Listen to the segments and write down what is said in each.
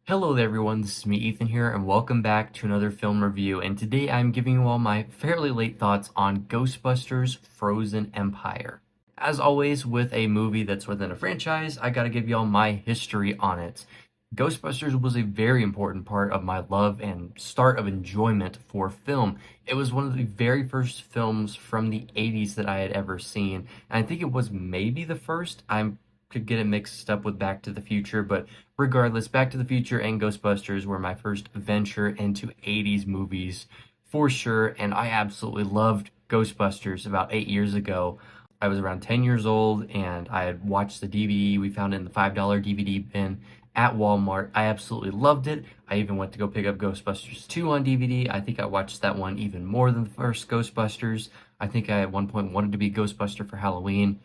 Hello there everyone, this is me Ethan here and welcome back to another film review, and today I'm giving you all my fairly late thoughts on Ghostbusters Frozen Empire. As always with a movie that's within a franchise, I gotta give y'all my history on it. Ghostbusters was a very important part of my love and start of enjoyment for film. It was one of the very first films from the 80s that I had ever seen, and I think it was maybe the first. I could get it mixed up with Back to the Future, but regardless, Back to the Future and Ghostbusters were my first venture into 80s movies for sure, and I absolutely loved Ghostbusters about 8 years ago. I was around 10 years old and I had watched the DVD we found in the $5 DVD bin at Walmart. I absolutely loved it. I even went to go pick up Ghostbusters 2 on DVD. I think I watched that one even more than the first Ghostbusters. I think I at one point wanted to be Ghostbuster for Halloween.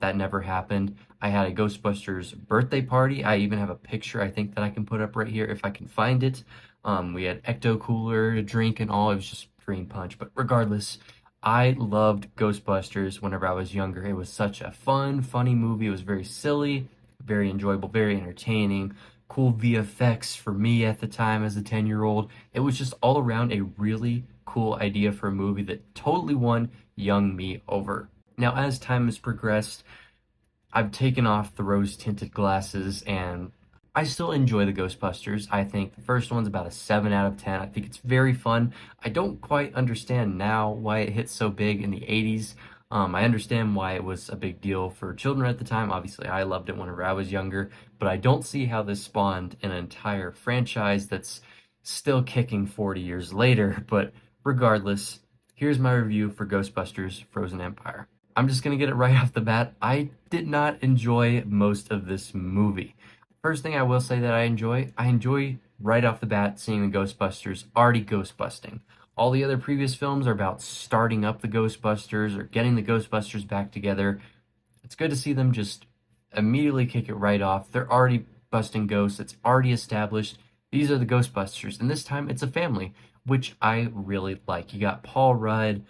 That never happened. I had a Ghostbusters birthday party. I even have a picture I think that I can put up right here if I can find it. We had Ecto Cooler to drink and all. It was just green punch. But regardless, I loved Ghostbusters whenever I was younger. It was such a fun, funny movie. It was very silly, very enjoyable, very entertaining. Cool VFX for me at the time as a 10-year-old. It was just all around a really cool idea for a movie that totally won young me over. Now, as time has progressed, I've taken off the rose-tinted glasses and I still enjoy the Ghostbusters. I think the first one's about a 7 out of 10. I think it's very fun. I don't quite understand now why it hit so big in the 80s. I understand why it was a big deal for children at the time. Obviously, I loved it whenever I was younger, but I don't see how this spawned an entire franchise that's still kicking 40 years later. But regardless, here's my review for Ghostbusters Frozen Empire. I'm just gonna get it right off the bat. I did not enjoy most of this movie. First thing I will say that I enjoy right off the bat seeing the Ghostbusters already ghostbusting. All the other previous films are about starting up the Ghostbusters or getting the Ghostbusters back together. It's good to see them just immediately kick it right off. They're already busting ghosts. It's already established. These are the Ghostbusters, and this time it's a family, which I really like. You got Paul Rudd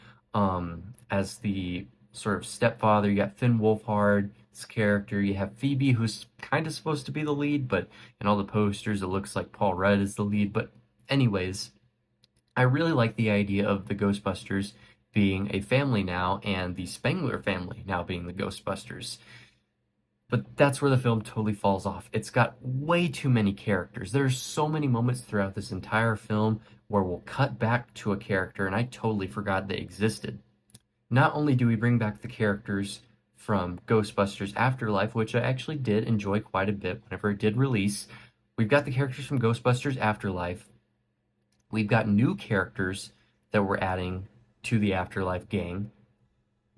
as the sort of stepfather. You got Finn Wolfhard's character. You have Phoebe, who's kind of supposed to be the lead, but in all the posters, it looks like Paul Rudd is the lead. But anyways, I really like the idea of the Ghostbusters being a family now, and the Spengler family now being the Ghostbusters. But that's where the film totally falls off. It's got way too many characters. There's so many moments throughout this entire film where we'll cut back to a character, and I totally forgot they existed. Not only do we bring back the characters from Ghostbusters Afterlife, which I actually did enjoy quite a bit whenever it did release, we've got the characters from Ghostbusters Afterlife. We've got new characters that we're adding to the Afterlife gang,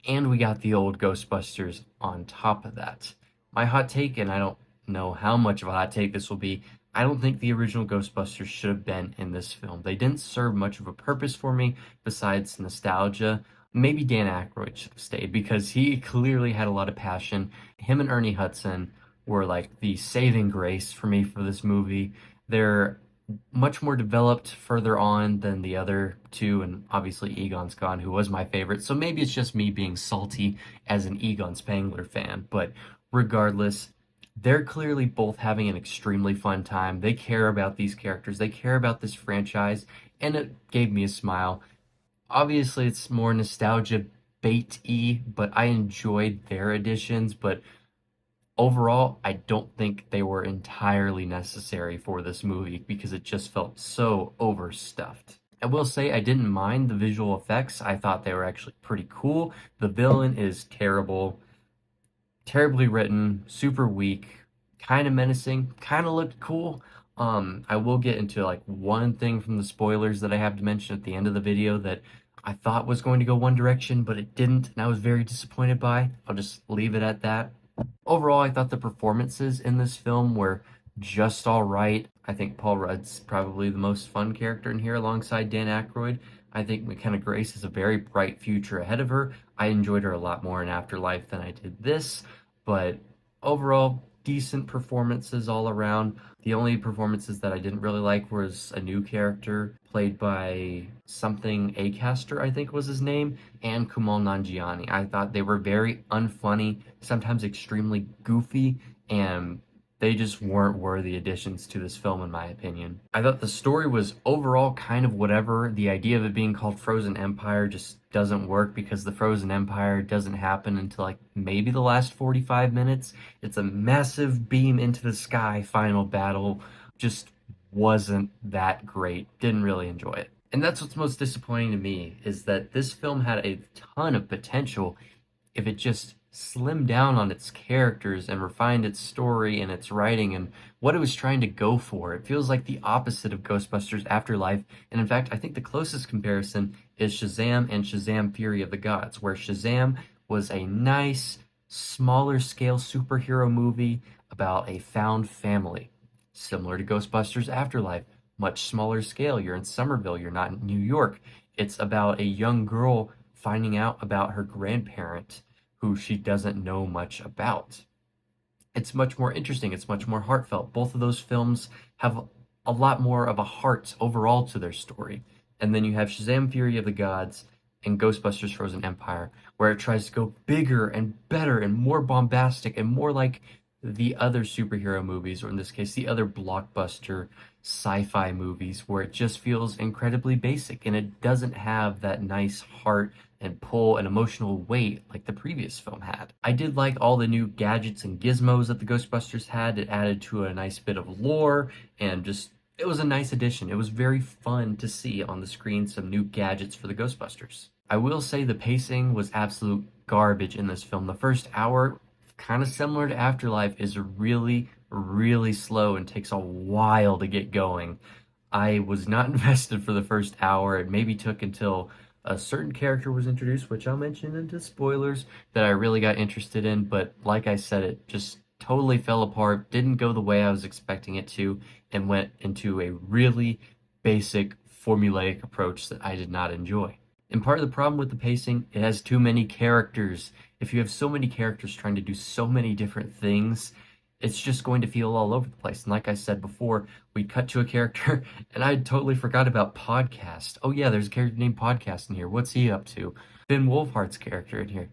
and we got the old Ghostbusters on top of that. My hot take, and I don't know how much of a hot take this will be, I don't think the original Ghostbusters should have been in this film. They didn't serve much of a purpose for me besides nostalgia. Maybe Dan Aykroyd should have stayed because he clearly had a lot of passion. Him and Ernie Hudson were like the saving grace for me for this movie. They're much more developed further on than the other two, and obviously Egon's gone, who was my favorite. So maybe it's just me being salty as an Egon Spengler fan, but regardless, they're clearly both having an extremely fun time. They care about these characters, they care about this franchise, and it gave me a smile. Obviously, it's more nostalgia bait-y, but I enjoyed their additions, but overall, I don't think they were entirely necessary for this movie because it just felt so overstuffed. I will say I didn't mind the visual effects. I thought they were actually pretty cool. The villain is terrible, terribly written, super weak, kind of menacing, kind of looked cool. I will get into like one thing from the spoilers that I have to mention at the end of the video that I thought was going to go one direction, but it didn't, and I was very disappointed by. I'll just leave it at that. Overall, I thought the performances in this film were just all right. I think Paul Rudd's probably the most fun character in here alongside Dan Aykroyd. I think McKenna Grace has a very bright future ahead of her. I enjoyed her a lot more in Afterlife than I did this, but overall, decent performances all around. The only performances that I didn't really like was a new character played by something Acaster, I think was his name, and Kumail Nanjiani. I thought they were very unfunny, sometimes extremely goofy, and They just weren't worthy additions to this film, in my opinion. I thought the story was overall kind of whatever. The idea of it being called Frozen Empire just doesn't work because the Frozen Empire doesn't happen until like maybe the last 45 minutes. It's a massive beam into the sky final battle. Just wasn't that great. Didn't really enjoy it. And that's what's most disappointing to me, is that this film had a ton of potential if it just slimmed down on its characters and refined its story and its writing and what it was trying to go for. It feels like the opposite of Ghostbusters Afterlife, and in fact, I think the closest comparison is Shazam and Shazam Fury of the Gods, where Shazam was a nice, smaller scale superhero movie about a found family, similar to Ghostbusters Afterlife, much smaller scale. You're in Somerville, you're not in New York. It's about a young girl finding out about her grandparent who she doesn't know much about. It's much more interesting, it's much more heartfelt. Both of those films have a lot more of a heart overall to their story. And then you have Shazam Fury of the Gods and Ghostbusters Frozen Empire, where it tries to go bigger and better and more bombastic and more like the other superhero movies, or in this case, the other blockbuster sci-fi movies, where it just feels incredibly basic and it doesn't have that nice heart and pull and emotional weight like the previous film had. I did like all the new gadgets and gizmos that the Ghostbusters had. It added to a nice bit of lore and just, it was a nice addition. It was very fun to see on the screen some new gadgets for the Ghostbusters. I will say the pacing was absolute garbage in this film. The first hour, kind of similar to Afterlife, is really, really slow and takes a while to get going. I was not invested for the first hour. It maybe took until a certain character was introduced, which I'll mention into spoilers, that I really got interested in, but like I said, it just totally fell apart, didn't go the way I was expecting it to, and went into a really basic, formulaic approach that I did not enjoy. And part of the problem with the pacing, it has too many characters. If you have so many characters trying to do so many different things, it's just going to feel all over the place. And like I said before, we cut to a character, and I totally forgot about Podcast. Oh yeah, there's a character named Podcast in here. What's he up to? Finn Wolfhard's character in here,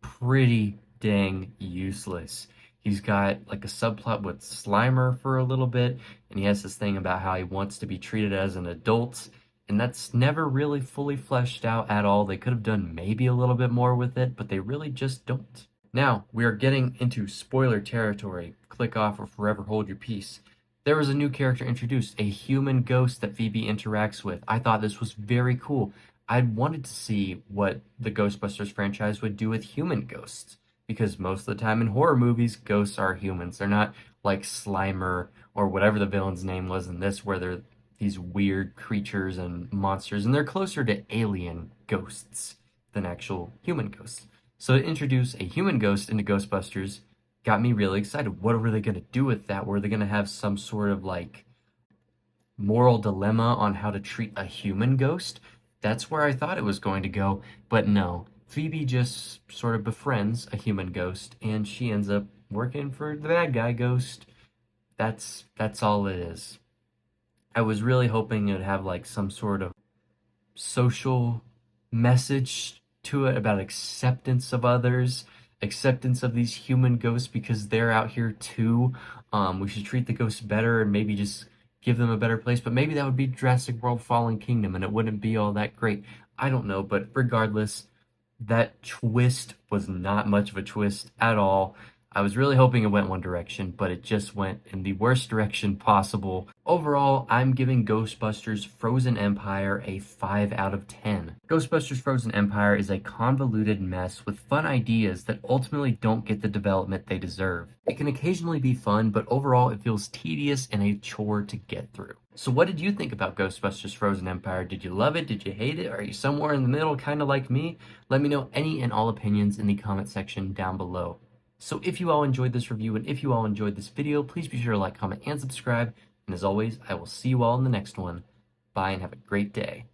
pretty dang useless. He's got like a subplot with Slimer for a little bit, and he has this thing about how he wants to be treated as an adult, and that's never really fully fleshed out at all. They could have done maybe a little bit more with it, but they really just don't. Now, we are getting into spoiler territory. Click off or forever hold your peace. There was a new character introduced, a human ghost that Phoebe interacts with. I thought this was very cool. I wanted to see what the Ghostbusters franchise would do with human ghosts, because most of the time in horror movies, ghosts are humans. They're not like Slimer or whatever the villain's name was in this, where they're these weird creatures and monsters, and they're closer to alien ghosts than actual human ghosts. So to introduce a human ghost into Ghostbusters got me really excited. What were they going to do with that? Were they going to have some sort of like moral dilemma on how to treat a human ghost? That's where I thought it was going to go, but no. Phoebe just sort of befriends a human ghost, and she ends up working for the bad guy ghost. That's all it is. I was really hoping it would have like some sort of social message to it about acceptance of others, acceptance of these human ghosts because they're out here too. We should treat the ghosts better and maybe just give them a better place, but maybe that would be Jurassic World Fallen Kingdom and it wouldn't be all that great. I don't know, but regardless, that twist was not much of a twist at all. I was really hoping it went one direction, but it just went in the worst direction possible. Overall, I'm giving Ghostbusters Frozen Empire a 5 out of 10. Ghostbusters Frozen Empire is a convoluted mess with fun ideas that ultimately don't get the development they deserve. It can occasionally be fun, but overall it feels tedious and a chore to get through. So what did you think about Ghostbusters Frozen Empire? Did you love it? Did you hate it? Are you somewhere in the middle, kind of like me? Let me know any and all opinions in the comment section down below. So if you all enjoyed this review and if you all enjoyed this video, please be sure to like, comment, and subscribe. And as always, I will see you all in the next one. Bye and have a great day.